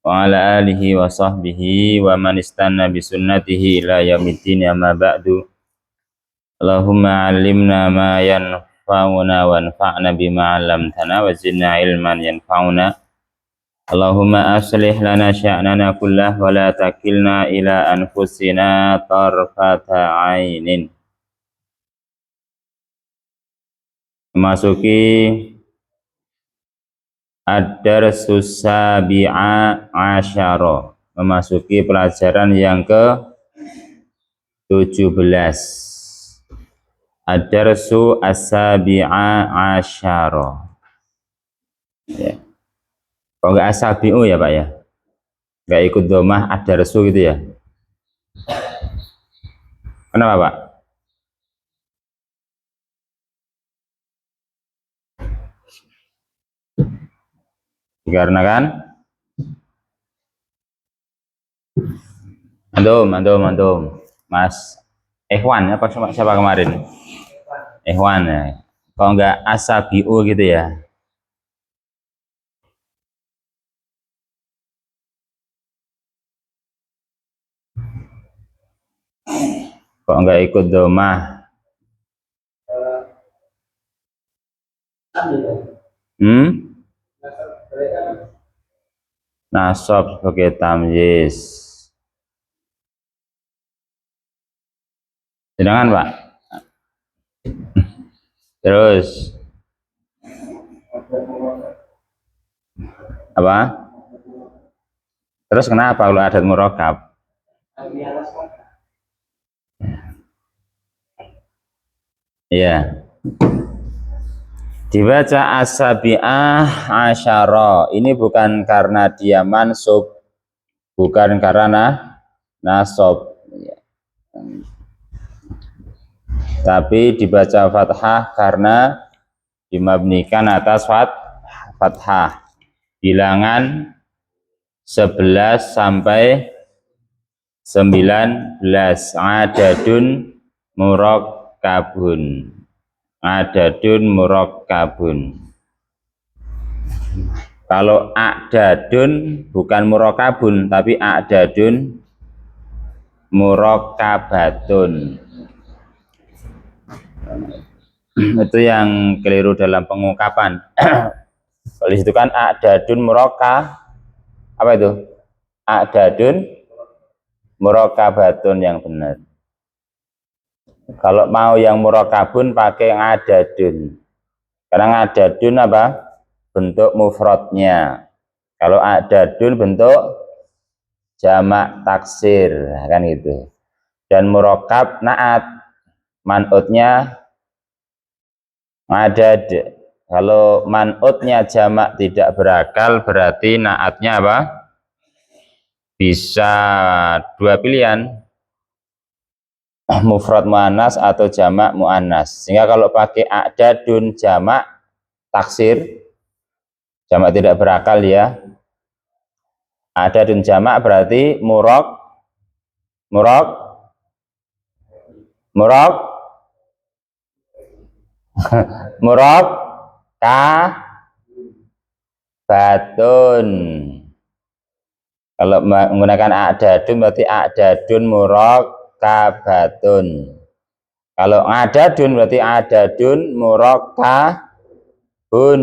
wa ala alihi wa sahbihi wa man istanna bi sunnatihi ila yaumiddin amma ba'du. Allahumma 'allimna ma yanfa'una wanfa'na bima 'allamtana wa zidna ilman yanfa'una. Allahumma aslih lana sya'nana kullah wa la takilna ila anfusina tarfata 'ainin. Memasuki ad-darsus sabi'a asyara, memasuki pelajaran yang ke-17. Ad-darsu as-sabi'a asyara. Ya. Kalau enggak as-sabi'u ya Pak ya? Enggak ikut domah ad-darsu gitu ya? Kenapa Pak? Dikarenakan antum Mas Ikhwan apa siapa kemarin? Ikhwan ya. Kalau enggak as-sabi'u gitu ya? Kok enggak ikut domah? Nasab sebagai tamyiz. Sedangkan Pak. Terus apa? Terus kenapa kalau adat murokab? Iya. Dibaca as-sabi'ah asyara. Ini bukan karena dia mansub, bukan karena nasab. Tapi dibaca fathah karena dimabnikan atas fathah. Bilangan 11 sampai 19 adadun murakkabun. Adadun murakkabun. Kalau adadun bukan murakkabun tapi adadun murakkabatun. Itu yang keliru dalam pengungkapan. Kalau itu kan adadun apa itu? Adadun murakkabatun yang benar. Kalau mau yang murakkabun pakai adadun. Karena adadun apa? Bentuk mufradnya. Kalau adadun bentuk jamak taksir, kan gitu. Dan murakkab naat, man'utnya adad. Kalau man'utnya jamak tidak berakal, berarti naatnya apa? Bisa dua pilihan, mufrad muannas atau jamak muannas. Sehingga kalau pakai adadun jamak taksir, jamak tidak berakal ya, adadun jamak berarti murakkabatun. Kalau menggunakan adadun berarti adadun murakkabatun. Kalau adadun berarti adadun murakkabun.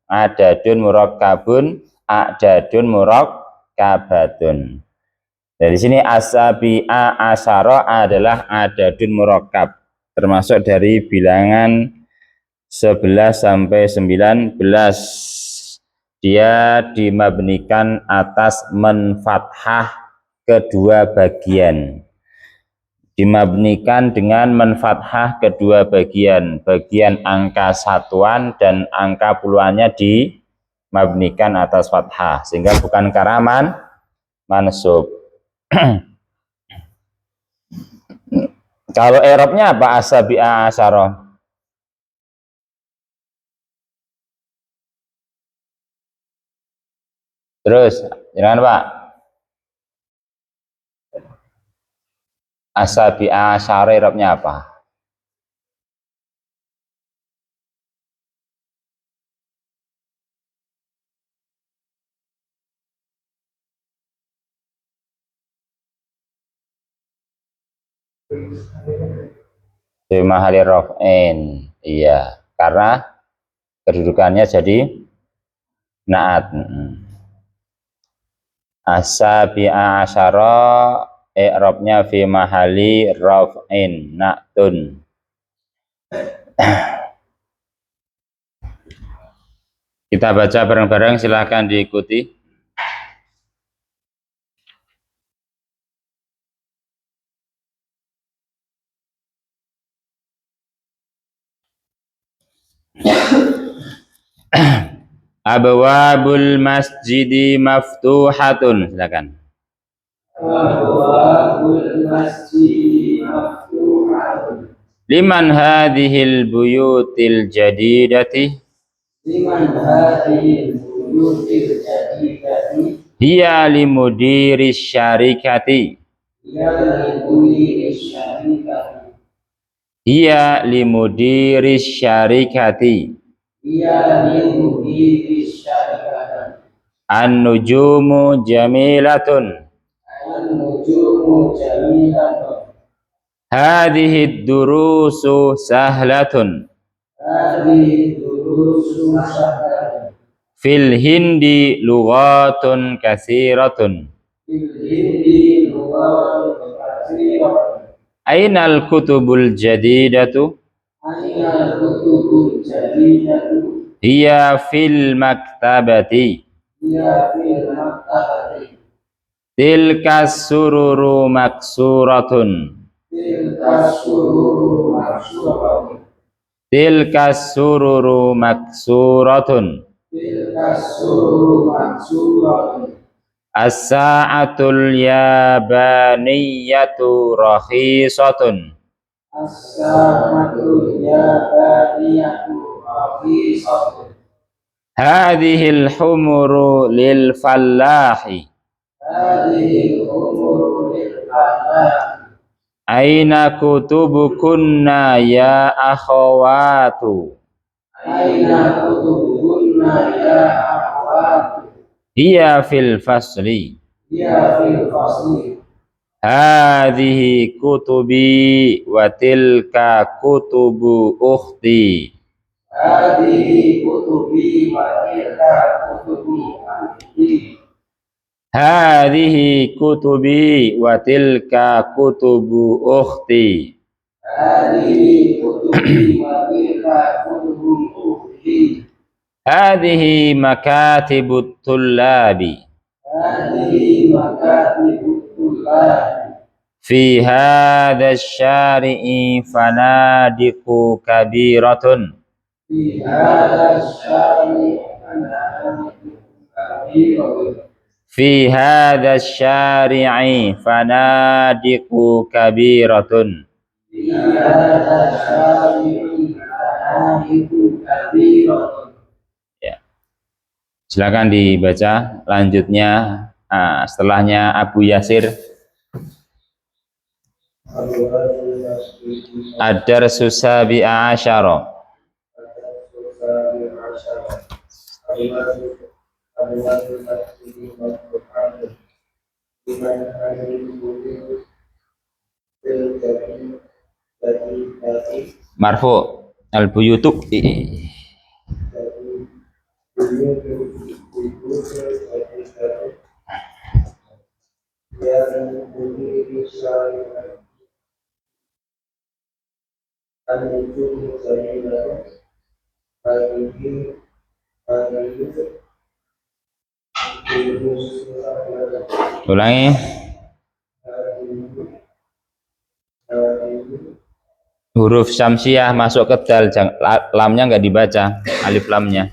Adadun murakkabun, adadun murakkabatun. Dari sini as-sabi'a asyara adalah adadun murakkab, termasuk dari bilangan 11 sampai 19. Dia dimabnikan atas menfathah kedua bagian. Dimabnikan dengan menfathah kedua bagian. Bagian angka satuan dan angka puluhannya dimabnikan atas fathah. Sehingga bukan karaman mansub. Kalau i'rabnya apa as-sabi'a asyara? Terus, jangan Pak. As-sabi'a asyara i'rabnya apa? Fi mahali raf'in. Iya, karena kedudukannya jadi naat. Asabi'a asyara i'rabnya fi mahali raf'in na'tun. Kita baca bareng-bareng, silahkan diikuti. Abwabul masjidi maftuhatun. Silakan. Abwabul masjidi maftuhatun. Liman hadhil buyutil jadidati. Liman hadhil buyutil jadidati. Hiya limudiris syarikati. Hiya limudiris syarikati. Hiya limudiris syarikati. Hiya limudiris syarikati. An-nujumu jamilatun. An-nujumu jamilatun. Hadhihi durusu sahlatun. Hadhihi durusu sahlatun. Fil hindi lughatun katsiratun. Fil hindi lughatun katsiratun. Ainal kutubul jadidatu? Ainal kutubul jadidatu? Hiya fil maktabati. Hiya fil maktabati. Tilka sururu maksuratun. Tilka sururu maksuratun. Tilka sururu maksuratun. Tilka sururu maksuratun. As-sa'atul yabaniyatu rakhisatun. As-sa'atul yabaniyatu rakhisatun. Hadhil humuru lil fallahi. Hadhil humuru lil fallahi. Aina kutubukunna ya akhawatu. Aina kutubukunna ya akhawatu. Hiya fil fasli. Hiya fil fasli. Hadhihi kutubi wa tilka kutubu ukhti. Hadhihi kutubi wa tilka kutubu ukhti. Hadhihi kutubi wa tilka kutubu ukhti. Hadhihi kutubi wa tilka kutubu ukhti. Hadhihi makatibut tullabi. Hadhihi makatibut tullabi. Fi hadha syari'i fanadiqu kabiratun. Fi hadha syari'i fanadiqu kabiratun. Fi hadha syari'i fanadiqu kabiratun. Fi hadha syari'i fanadiqu kabiratun. Silakan dibaca lanjutnya. Setelahnya Abu Yasir. Ad-darsu sabi'a asyara. Marfu al-buyutu. Ulangi. Huruf syamsiah masuk ke dal, lamnya nggak dibaca, alif lamnya.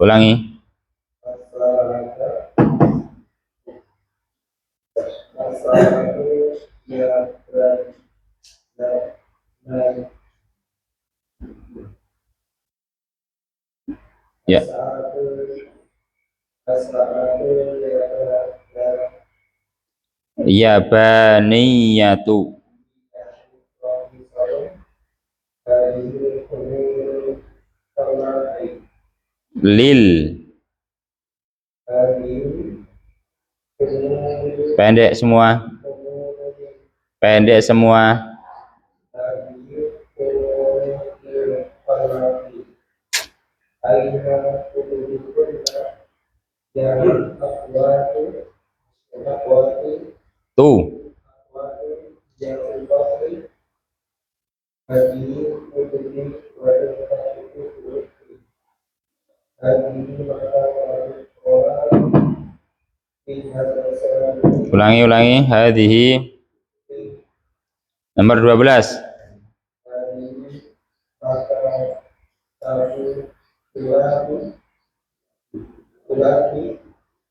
Ulangi. Ya. Ya baniyatu. Lil. Pendek semua. Pendek semua. Tuh. Ulangi. Hadhihi. Nomor 12.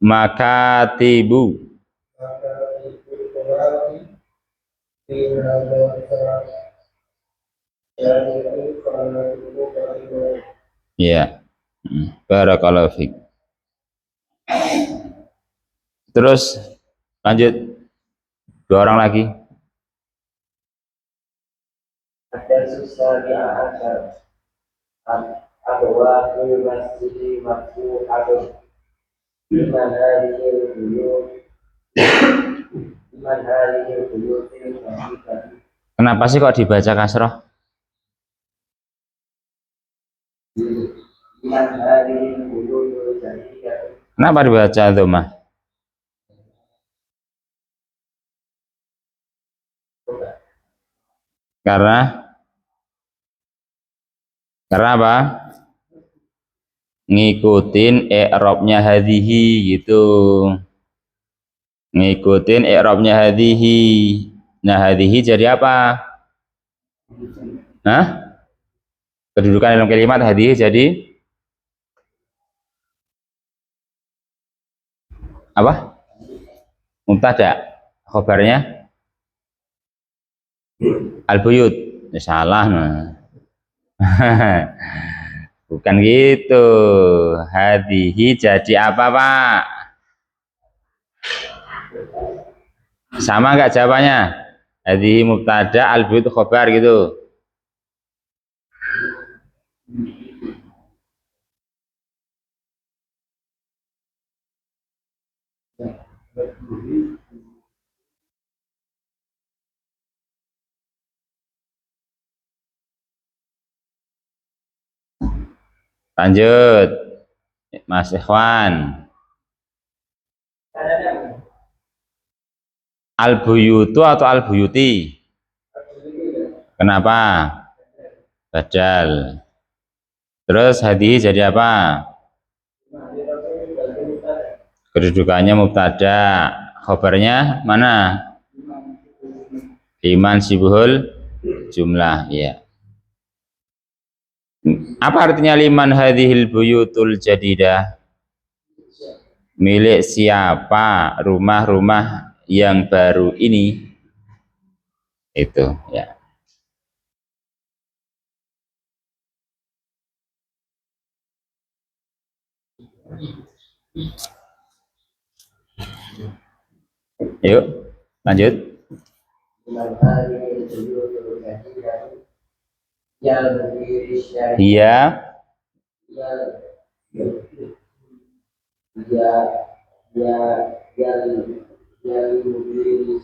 Makatibu. Ya. Barakallahu fiik. Terus lanjut. 2 orang lagi. Ada susah di akhir. Adwa fi masjid maftuhatun. Liman hadhihi al-buyut. Liman hadhihi al-buyut. Kenapa sih kok dibaca kasroh? Liman hadhihi al-buyut. Kenapa dibaca dhammah? Karena apa? Ngikutin i'rabnya hadhihi gitu. Ngikutin i'rabnya hadhihi. Nah, hadhihi jadi apa? Hah? Kedudukan dalam kalimat hadhihi jadi apa? Mubtada. Khabarnya al-buyut. Salah nah. Bukan gitu. Hadhihi jadi apa, Pak? Sama enggak jawabannya? Hadhihi mubtada, al-buyut khabar gitu. Lanjut. Mas Ikhwan. Al-buyutu atau al-buyuti? Kenapa? Badal. Terus hadhihi jadi apa? Kedudukannya mubtada. Khabarnya mana? Iman sibuhul jumlah, ya. Apa artinya liman hadhil buyutul jadidah? Milik siapa rumah-rumah yang baru ini? Itu, ya. Yuk, lanjut. Iya.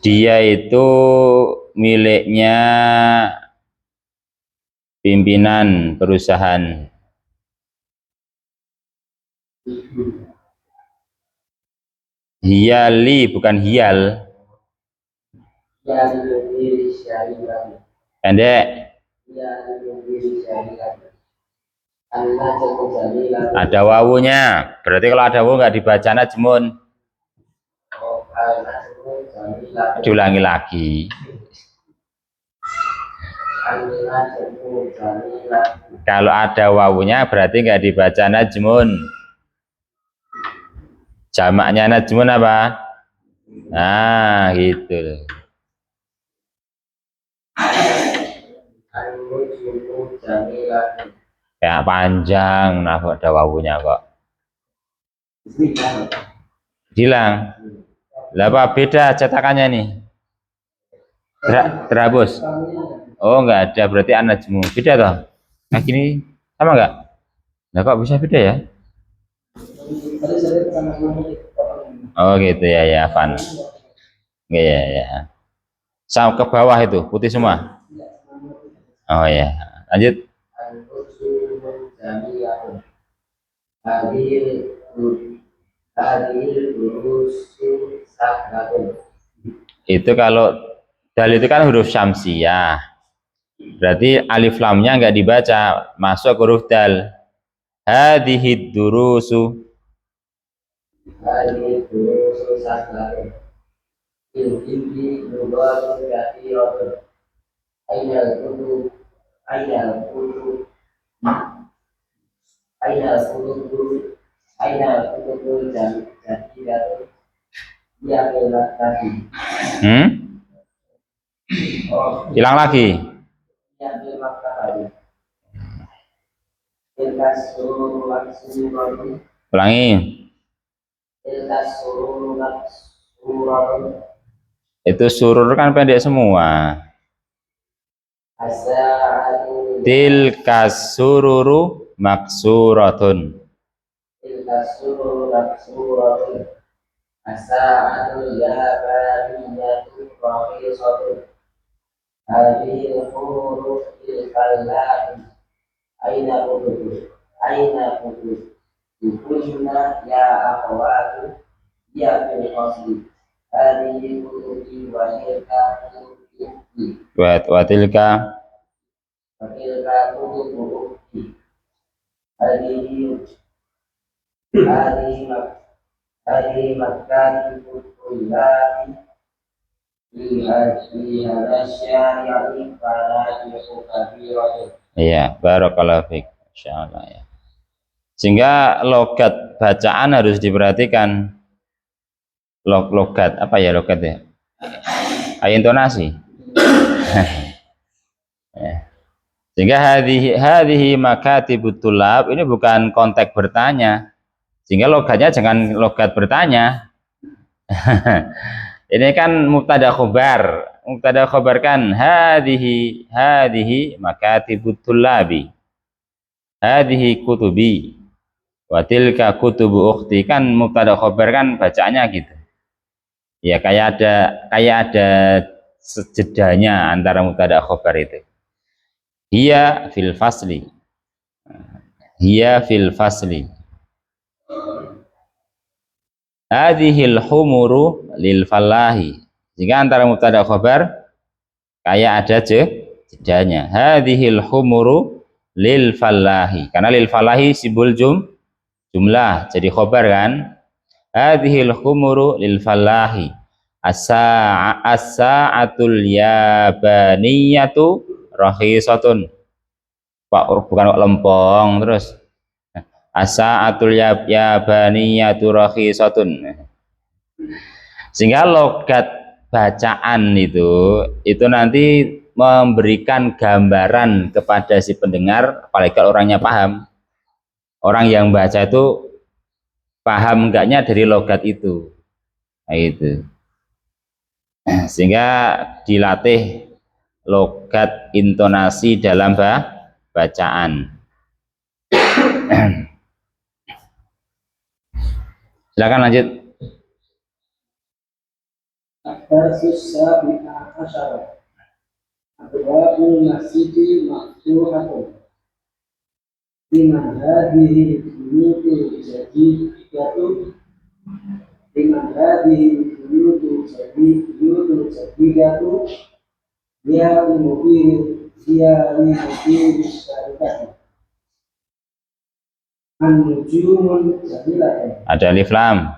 Dia itu miliknya pimpinan perusahaan. Hiyali bukan hiyal. Pendek. Ada wawunya. Berarti kalau ada wawu nggak dibaca najmun. Diulangi lagi. Kalau ada wawunya berarti nggak dibaca najmun. Jamaknya najmun apa? Nah, gitu. Ya panjang nah ada wawunya kok. Hilang. Lah apa beda cetakannya nih? Terhapus. Oh enggak ada, berarti an-najmu. Beda toh? Nah gini sama enggak? Nah kok bisa beda ya? Oh gitu ya ya, Van. Ya ya ya. Sama ke bawah itu putih semua. Oh ya. Lanjut. Itu kalau dal itu kan huruf syamsiyah. Berarti alif lamnya enggak dibaca, masuk huruf dal. Hadhihi durusu. Hadhihi durusu saklatun. Hindi lugatun kathiratun. Ainal kutub Ainal kutub Ainal kutub Ainal kutubul jadidatun. Ya kelas tadi. Hilang lagi. Ya kelas tadi. Ilkas surur maksurun. Ulangi. Ilkas surur maksurun. Itu surur kan pendek semua. Tilkas sururu maksuratun. Tilkas sururu maksuratun. Asa'atul yabaniyatu rahisatun. Hadhil huruf il-fallahi. Aina kutubu. Aina kutubu. Yukunna ya akhwatu. Ya fil qasli. Hadhil kutubi wa tilka kutubi. Wa tilka kutubu. Hadhil Hadhil Hadhil makan kutullahi. Iya, barakallahu fiik. Insyaallah ya. Sehingga logat bacaan harus diperhatikan. Logat apa ya logat ya? Intonasi. Ya. Sehingga hadhihi makatibut tulab ini bukan konteks bertanya. Sehingga logatnya jangan logat bertanya. Ini kan mubtada khobar. Mubtada khobar kan hadhihi makatibut tulabi. Hadhihi kutubi. Wa tilka kutubu ukhti, kan mubtada khobar kan bacaannya gitu. Ya kayak ada jedanya antara mubtada khobar itu. Hiya fil fasli. Hiya fil fasli. Hadhil humuru lil falahi. Jika antara mubtada khobar kayak ada jedanya. Hadhil humuru lil falahi. Karena lil falahi simbol jumlah jadi khobar kan. Hadhil humuru lil falahi. As-sa'atul yabaniyatu rahisatun. Pak bukan lempong terus. As-sa'atul yabaniyatu rahisatun. Sehingga logat bacaan itu nanti memberikan gambaran kepada si pendengar, apalagi kalau orangnya paham. Orang yang baca itu paham enggaknya dari logat itu. Nah, itu. Sehingga dilatih logat intonasi dalam bacaan. Silakan lanjut. Ad-darsus sabi'a asyara. Abwabul masjidi maftuhatun. Liman hadhihi buyutu jadidatu. Liman hadhihi buyutu jadidatu. Ya mubir syarikati. An-nujumun jadilatun. Ada alif lam.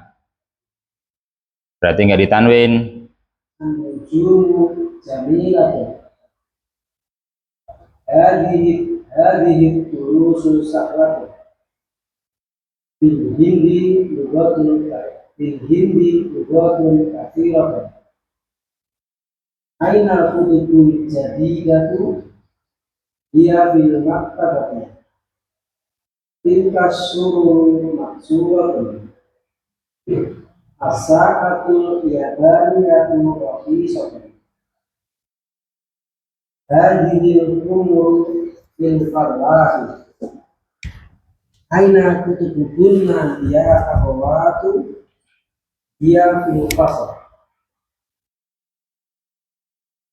Berarti nggak ditanwin. An-nujumu jamilatun. Hadhihi durusu saklatun. Bil hindi lugatun kathiratun. Aina kutubul jadidatu. Dia bil maktabati. tilka surur maksuratun as-sa'atul yadaniyatu raqisatun hadhil umur fil farlahi aina kutubunna ya akhawatu ya fil fasl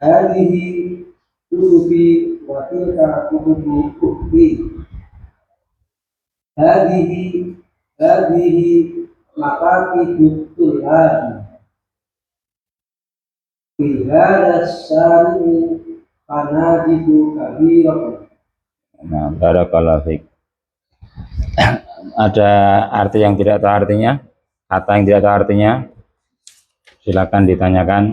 hadhihi kutubi wa tilka kutubi hadhihi hadhihi maqaqidut tulhabi fi hadha syari'i panajibu kabiratu. Nah, barakallahu fiik. Ada arti yang tidak tahu artinya, kata yang tidak tahu artinya, silakan ditanyakan.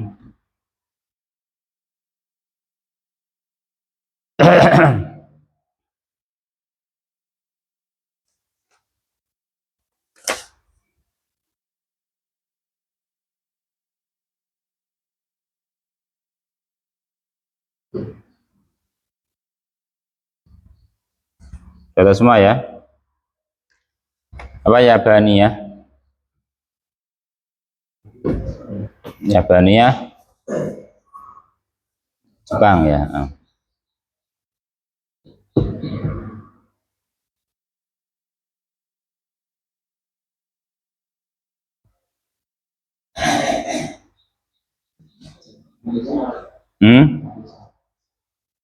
Sudah semua ya? Apa ya Bani ya? Ya Bani ya? Jepang ya?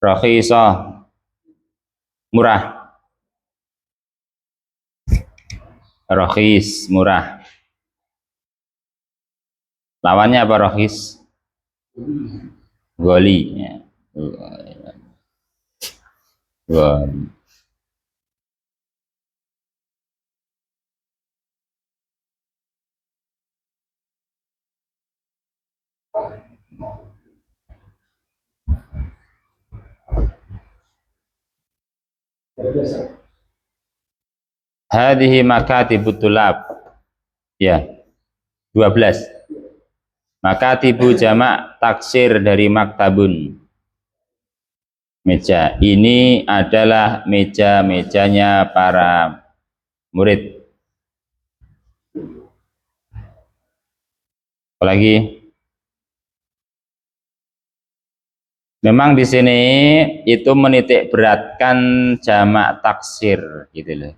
Rakhisa, murah. Rakhis, murah. Lawannya apa rakhis? Goli ya. Goli. Hadhihi makatibut tulab. Ya. 12. Makatibu jamak taksir dari maktabun. Meja. Ini adalah meja-mejanya para murid. Apalagi? Memang di sini itu menitik beratkan jamak taksir gitu loh.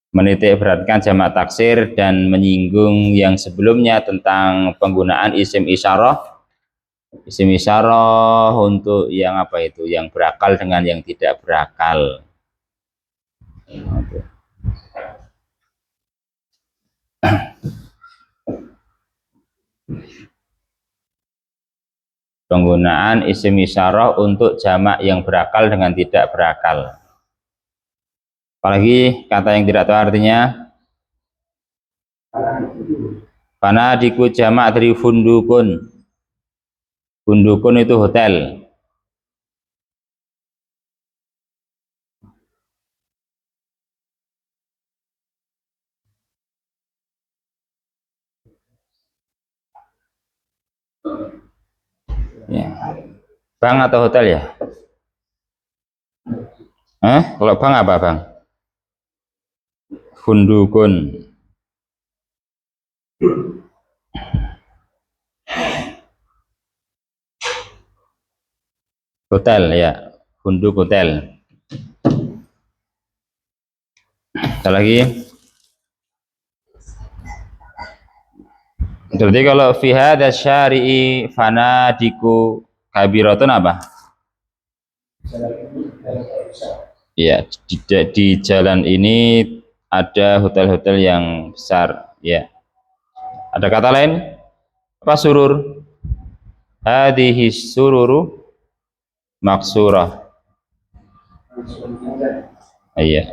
Menitik beratkan jamak taksir dan menyinggung yang sebelumnya tentang penggunaan isim isyarah. Isim isyarah untuk yang apa itu? Yang berakal dengan yang tidak berakal. Penggunaan isim isyarah untuk jamak yang berakal dengan tidak berakal. Apalagi kata yang tidak tahu artinya. Panadiku jamak dari fundukun. Fundukun itu hotel. Ya. Bank atau hotel ya? Kalau bank apa bang? Fundukun. Hotel ya, funduk hotel. Ada lagi? Jadi kalau fi hadza syari'i fanadiku kabiratun apa? Ya, di jalan ini ada hotel-hotel yang besar ya. Ada kata lain? Apa surur? Hadhihi sururu maksurah. Iya.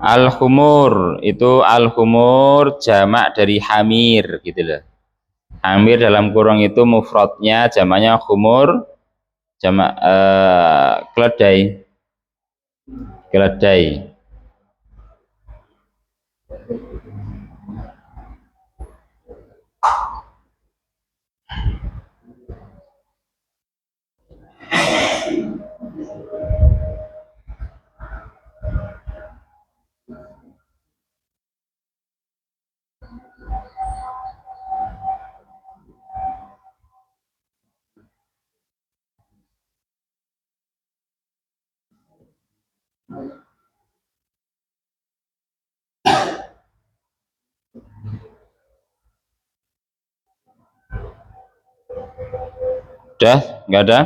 Al-khumur itu al-khumur jamak dari hamir gitu loh. Hamir dalam kurung itu mufradnya jamaknya khumur, jamak keledai. Keledai. Udah, nggak ada?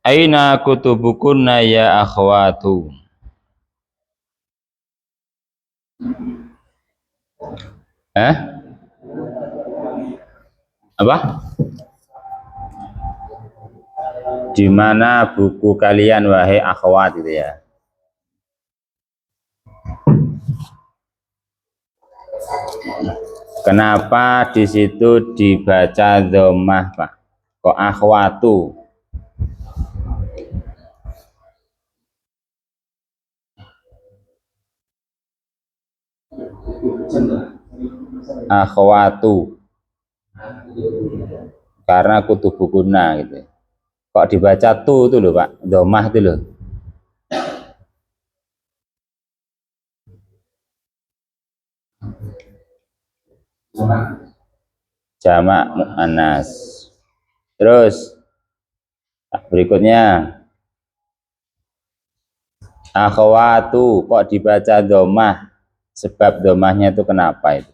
Aina kutubukunna ya akhwatu. Eh? Apa? Di mana buku kalian wahai akhwat gitu ya. Kenapa di situ dibaca dhammah, Pak? Kok akhwatu? Akhwatu. Karena kutubukuna gitu. Kok dibaca tu itu loh, Pak? Dhammah itu loh. Jamak muannas. Terus berikutnya akhwatu kok dibaca dhammah? Sebab dhammahnya itu kenapa itu?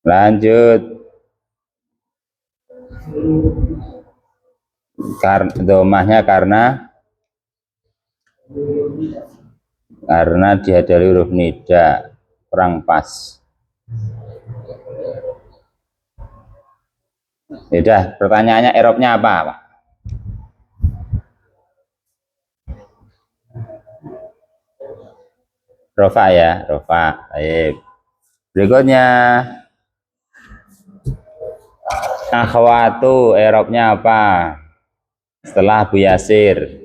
Lanjut. Dhammahnya karena dihadiri huruf nida, kurang pas. Sudah, pertanyaannya i'rabnya apa, Pak? Rofa ya, rofa. Baik. Berikutnya akhwatu i'rabnya apa? Setelah Bu Yasir.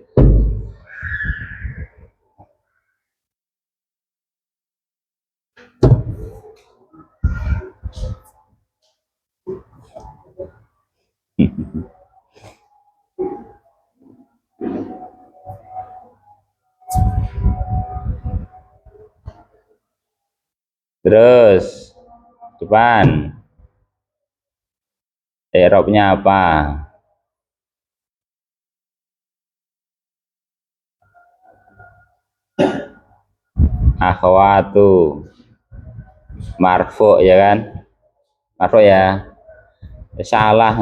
Terus depan i'rabnya apa? Akhwatu marfu ya kan? Marfu ya. Salah.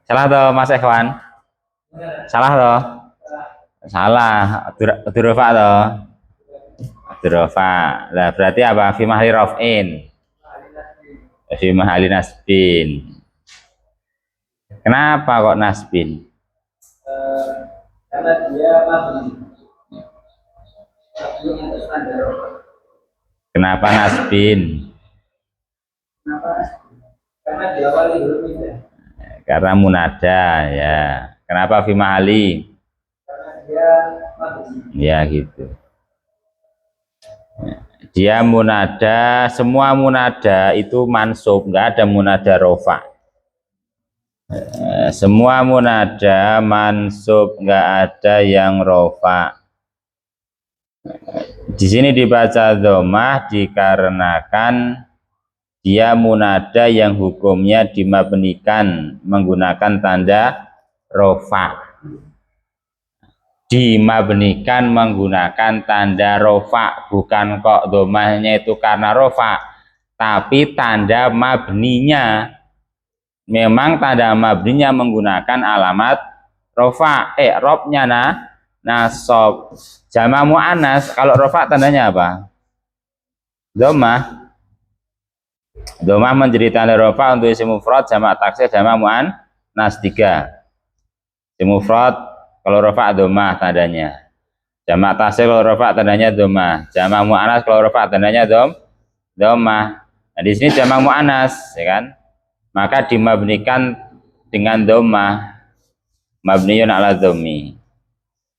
Salah toh Mas Ikhwan? Salah toh? Salah. Dzurfa toh? Dzurfa. Lah berarti apa? Fi mahali raf'in. Fi mahali nasbin. Kenapa kok nasbin? Karena dia mabni. Kenapa nasbin? Kenapa? Karena diawali huruf nida. Karena munada ya. Kenapa fi mahali? Karena dia mabni. Ya gitu. Dia munada, semua munada itu mansub, nggak ada munada rofa. Semua munada mansub, nggak ada yang rofa. Di sini dibaca dhammah dikarenakan dia munada yang hukumnya dimabnikan menggunakan tanda rofa. Dimabnikan menggunakan tanda rofa, bukan kok dhammahnya itu karena rofa, tapi tanda mabninya. Memang tanda mabninya menggunakan alamat rofa. I'rabnya nasab. Jamak muannas kalau rofa tandanya apa? Dhammah. Domah menjadi tanda rofa untuk isim mufrad, jamak taksir, jamak muannas 3. Isim mufrad kalau rofa domah tandanya. Jamak taksir kalau rofa tandanya domah. Jamak muannas kalau rofa tandanya domah. Nah, di sini jamak muannas, ya kan? Maka dimabnikan dengan domah, mabniun ala dhammi.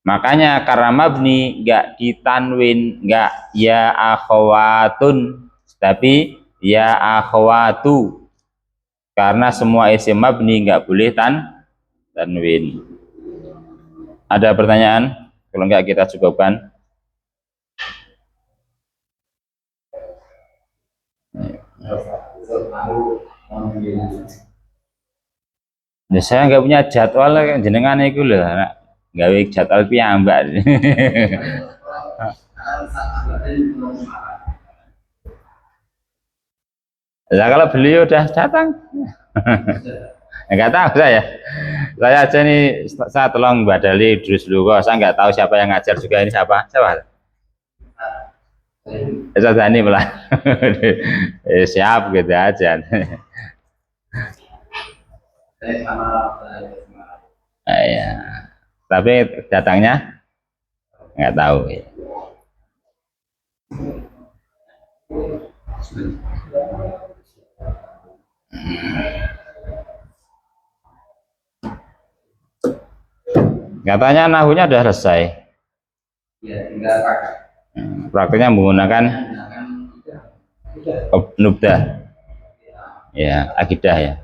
Makanya karena mabni enggak ditanwin, enggak ya akhwatun, tapi ya akhwatu. Karena semua isim mabni enggak boleh tanwin. Ada pertanyaan? Kalau enggak kita cukupkan. Ya, saya nggak punya jadwal jenengan itu loh, gawe jadwal piyambak. Nah, kalau beliau udah datang, nggak tahu saya. Saya aja nih, saya tolong badali terus dulu kok. Saya nggak tahu siapa yang ngajar juga ini siapa. Siapa? Saya ini malah siap gitu aja. Ya. Tapi datangnya nggak tahu. Ya. Katanya nahunya sudah selesai. Ya, tinggal pakai. Prakteknya menggunakan nubdah. Ya, akidah ya.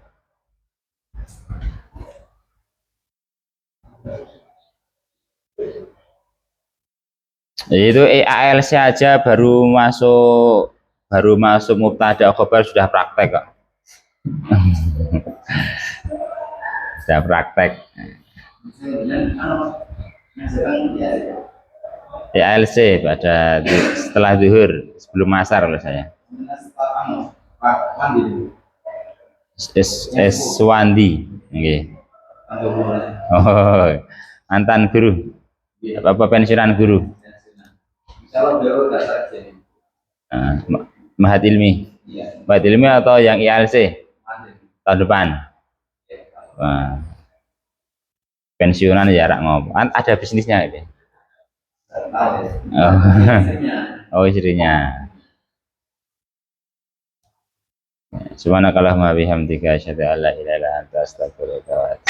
Itu EALC aja baru masuk mubtada khobar sudah praktek kok. Sudah praktek. EALC pada setelah zuhur sebelum asar loh saya. Swandi. Okay. Oh, mantan guru. Apa pensiunan guru? Mahat ilmi. Mahat ilmi atau yang IALC tahun depan. Wah. Pensiunan jarak ngopo. Ada bisnisnya itu. Oh, istrinya. Subhanakallahumma bihamdika asyhadu an la ilaha illa anta astaghfiruka wa atubu